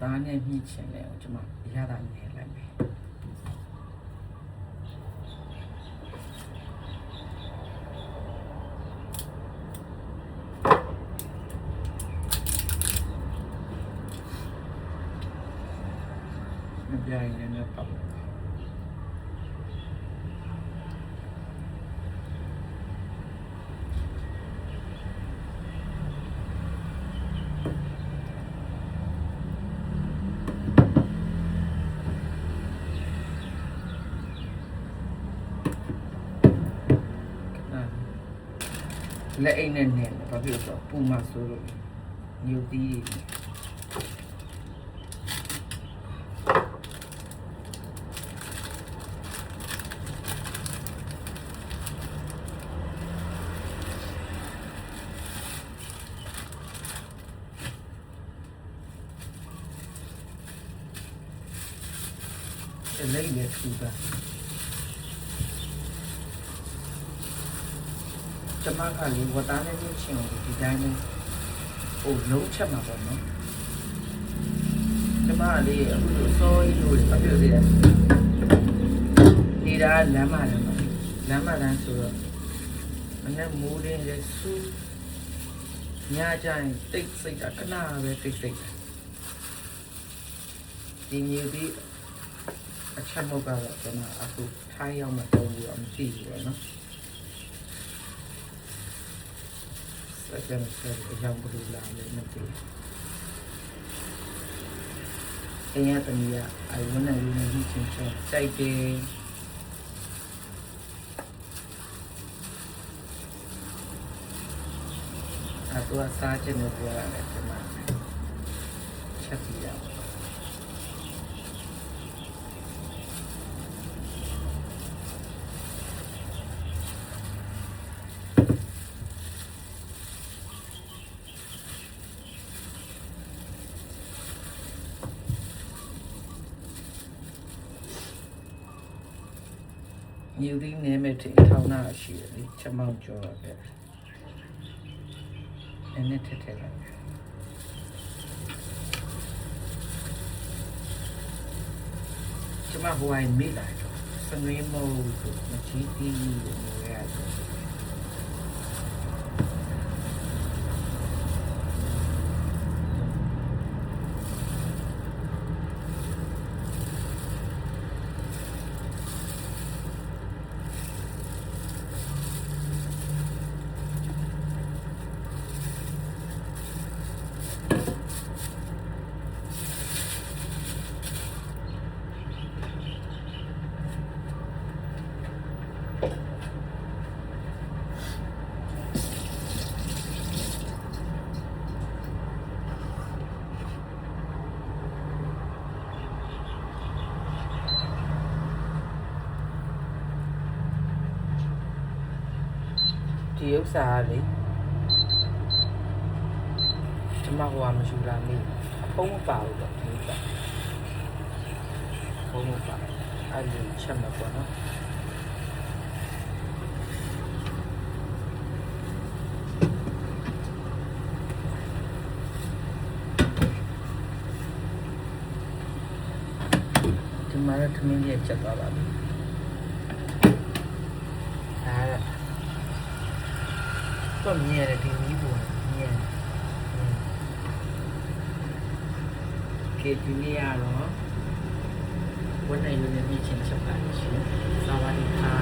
သားနဲ့မြင့်ချင်တယ်ကျွန်မရတာနေလိုက်မယ်မပြိုင်နေတော့လက်အိတ်နဲ့နေဘာဖြစ်လို့ဆိုပူမဆိုလို့ညူတီးလက်ရထူတာကျွန်မကလေဝတ်သားနဲ့မြင့်ချင်ကိုဒီတိုင်းလေးဟိုလုံးချက်မှာပေါ့နော်ကျွန်မကလေအခုလိုစောကြီးလို့မပြောသေးတယ်နေတာလမ်းမတန်းဆိုတော့မနေ့မိုးတင်းရဲ့စူးညကြရင်တိတ်စိတ်တာခဏပဲတိတ်စိတ်ဒီမျိုးဒီအချက်မဟုတ်တော့ကျွန်မအခုထိုင်းရောက်မှတုံးပြီးတော့မကြည့်ဘူးလေနော်ဆက်ကြမယ်ဆက်အကြောင်းဘယ်လိုလာလဲမသိဘူးအင်းရတမီးကအဝန်းနဲ့လူနဲ့ကြီးချင်းချင်းစိုက်တယ်အတူအစားချင်းနဲ့ပြောရတယ်ကျွန်မချက်ပြရအောင်nhiều đi nè mẹ thì thao na xí đi chăm mong cho cái em nè thế này chăm mà hoài mít lại rồi sang ngày màu mà chỉ đi người àဒီဥစ္စာလေးကျွန်မဟိုကမရှိလားမေးဖုံးမပါဘူးတော့ဒီဥစ္စာဖုံးမပါအဲ့ဒီချက်မှာပေါ့နော်ဒီမှာတော့သမင်းကြီးချက်သွားပါပြီก็มีอะไรทีนี้บุญเนี่ยเกตุเนียเหรอวันไหนอยู่ในมีเชียงชะพายชิสวัสดีค่ะ